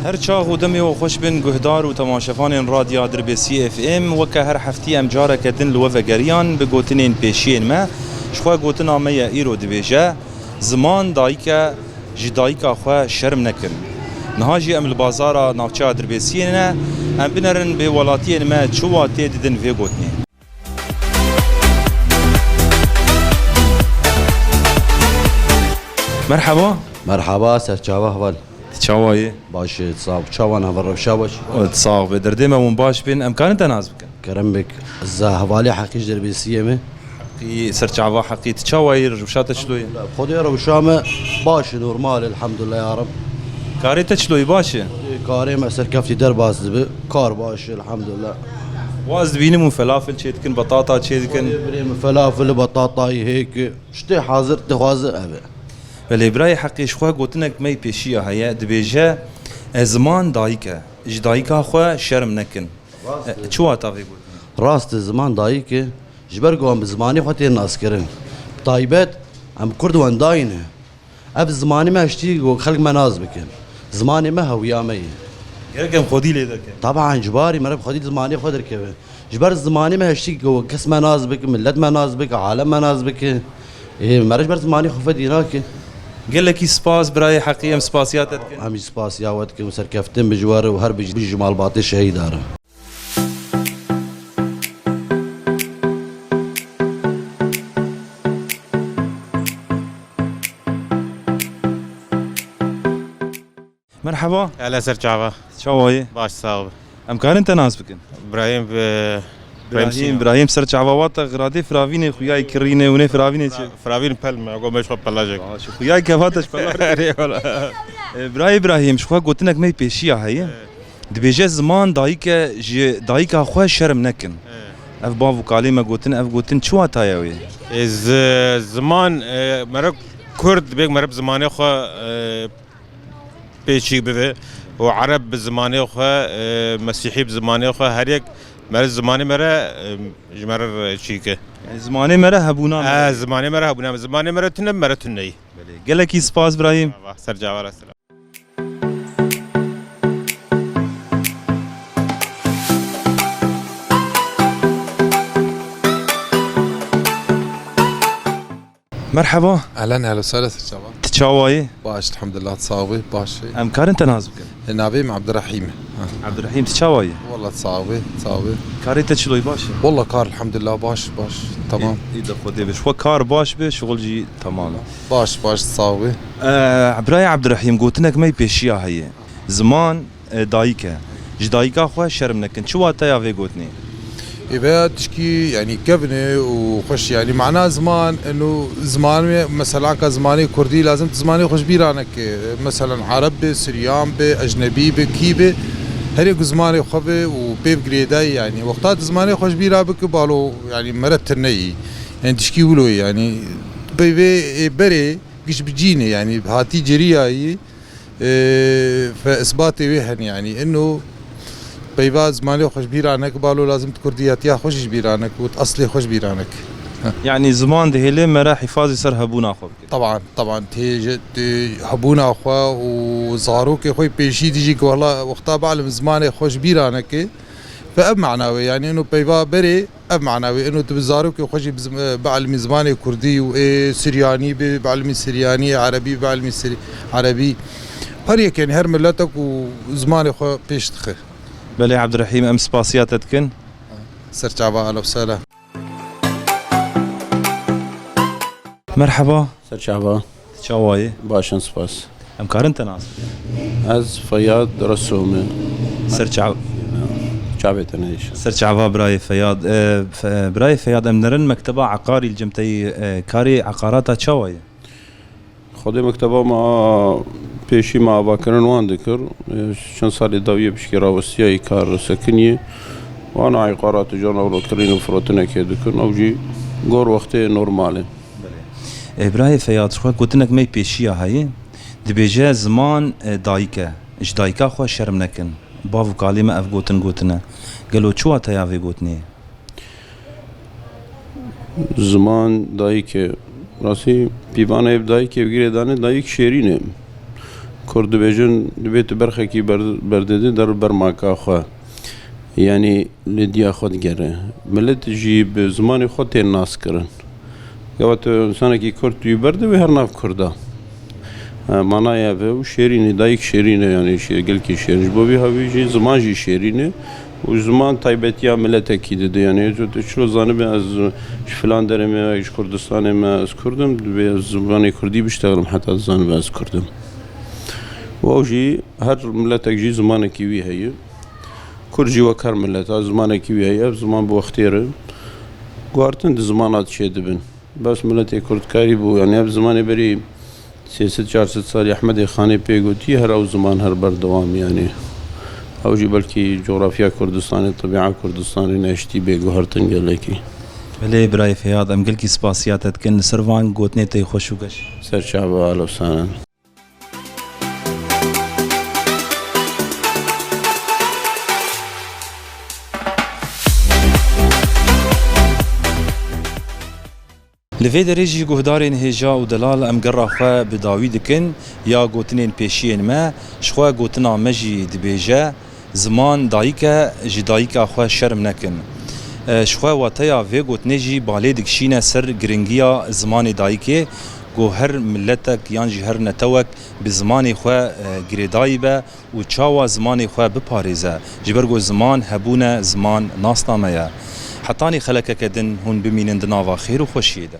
هر چاغ و دمی و خوش بن گهدار و تماشافان رادیو دربسی اف ام و که هر هفته ام جاره کتن لو وگریان به گوتنین پیشین ما شخوا گوتن آمه ایرو دبیجه زمان دایکه جدایکه خوا شرم نکن نهاجی ام البازارا ناوچه دربسی نه ام بنرن به ولاتی ما چواتی دیدن وی گوتنی مرحبا مرحبا سرچاوه هول چاوایی باشه صاحب چاوان هول روشا باش صاحب درده ما باش بین امکان تناز بکن کرم بك زهوالي حقيش دربيسيه مه حقي سرچاوا حقي تشاوي روشات شلوي خذ يا روشامه باش نورمال الحمد لله يا رب كاري تشلوي باشه كاري ما سركفتي درباس دبي كار باش الحمد لله واز بينمو فلافل تشيتكن بطاطا تشيتكن فلافل بطاطا هيك شتي حاضر تخازر ابي بله برای حقی شخوا گوتنک می پیشیه هیا دبیجه زمان دایکه جدایکه خوا شرم نکن چوا تاوی گوتن راست زمان دایکه جبر قوم بزماني خاطر الناس كرن طيبات ام كرد وان داينه اب زماني ما اشتي وخلق مناز بكن زماني ما هو يا مي يركم خدي لي ذاك طبعا جباري مرب خدي زماني خدر كيف جبر زماني ما اشتي كس مناز بك ملت مناز بك عالم مناز بك ايه مرج بر زماني خفدي هناك قال لك سباس براي حقي ام سباسياتك هم سباس يا ودك مسركفتن بجوار وهر بيجي جمال باطي شهيد داره مرحبا هلا سرچاوا شواي باش صاحب امكان انت ناس بكن ابراهيم ابراهيم سرچاوات غرادي فراوين خوياي كرينه ونه فراوين فراوين بلم اقوم مش بلاجك شو خوياي كفاتش ابراهيم شو قلتنك مي بيشيا هي دبيجه زمان دايكه خو شرم نكن اف بافو كلمه قلتن اف قلتن شو تايوي از زمان مرق كرد بيك مرب زمانه خو بيشي بده وعرب بزمانه خو مسيحي بزمانه خو هر یک مر زمانه مره جمر چیکه زمانه مره هبونا زمانه مره هبونا زمانه مره تنم مره تنی قال لك سپاس ابراهيم سرجاوا السلام مرحبا اهلا اهلا وسهلا سرجاوا تشاواي باش الحمد لله تصاوي باش امكان انت نازك نابيم عبد الرحيم عبد الرحيم تشاواي والله تصاوي كاري تشلوي باش والله كار الحمد لله باش تمام اذا خدي بش هو كار باش شغل جي تمام باش تصاوي براي عبد الرحيم قلتنك ما بيشيا هي زمان دايكه جدايكه خو شرم نكن شو تايا في قلتني إذا تشكي يعني كبنة وخش يعني معناه زمان إنه زمان مثلا كزماني كردي لازم زماني خوش بيرانك مثلا عربي سريان أجنبي كيبه هريك زماني خبه وبيب جريداي يعني وقتات زماني خوش بيرابك بالو يعني مرت ترني يعني تشكي ولو يعني بيبي بري قش بجيني يعني هاتي جرياي فإثباتي وهن يعني إنه بيباز مالي خوش بيرانك بالو لازم تكرديات يا خوش بيرانك وتأصلي خوش بيرانك يعني زمان ده هلي مرا حفاظي سر هبونا خو طبعا تيجي هبونا اخوا وزاروك خوي بيشي تيجيك والله وقتها بعلم زماني خوش بيرانك فاب معناوي يعني انه بيبا بري اب معناوي انه تبزاروك خوش بعلم زماني كردي وسرياني بعلم سرياني عربي بعلم عربي هريك يعني هر ملتك وزماني خو بيشتخ بلي عبد الرحيم ام سباسياتتكن سرچاوا اهلا وسهلا مرحبا سرچاوا شواي باشن سپاس امكار انت ناس از فياض رسومه سرچاوا شعبت نيش سرچاوا براي فياض امنرن مكتبه عقاري الجمتي كاري عقاراتها شواي خود مكتبه ما پیشی ما باکرن وان دکر چند سالی داویه بشکی راوستیای کار سکنیه وانا عقارات جانا ولو کرین و فروتنه که دکن او جی گور وقتی نورماله براي فياض شو قلتنك مي بيشيا هاي دبيجه زمان دايكه اش دايكه خو شرم نكن بافو كلمه اف قلتنا قالوا شو تايا في قلتني زمان دایی که راسی پیوانه دایی که بگیره دانه دایی که شیرینه کرد بیجن دبیت برخه کی بردیده در برماکا خوا یعنی لدیا خود گره ملت جی به زمان خود تین ناس کرن گوات انسان کی کرد توی برده و هر ناف کرده معنایا و شیرینه دایک شیرینه یعنی گل کی شیرین بو بی هاوی جی زمان جی شیرینه و زمان تایبتیا ملت اکیده یعنی جو چلو زانه از فلان درم ایش کردستان ما از کردم به زبان کردی بشتغلم حتی زانه از کردم و اوجی هر ملت اکجی زمان کیوی هیه کرجی و کار ملت از زمان کیوی هیه زمان بو اختیاره گوارتن زمانات شد بن بس ملت کردکاری بو یعنی اب زمان بری 300-400 سال احمد خانی پیگوتی هر او زمان هر بر دوام یعنی اوجی بلکی جغرافیا کردستان طبیعه کردستان نشتی بگو هر تنگله کی بله برای فیاد ام گلکی سپاسیاتت کن سروان گوتنه تی خوشوگش سر شعب آلو سانن لفی درجی گهدارین هجا و دلال ام گره خواه بداوی دکن یا گوتنین پیشین ما شخواه گوتنا مجی دبیجه زمان دایکه جی دایکه خواه شرم نکن شخواه واتیا وی گوتنه جی بالی دکشینه سر گرنگیا زمان دایکه گو هر ملتک یان جی هر نتوک به زمان خواه گریدایی به و چاوا زمان خواه بپاریزه جبرگو زمان هبونه زمان ناسنامه حتانی خلقه کدن هون بمینند ناوا خیر و خوشیده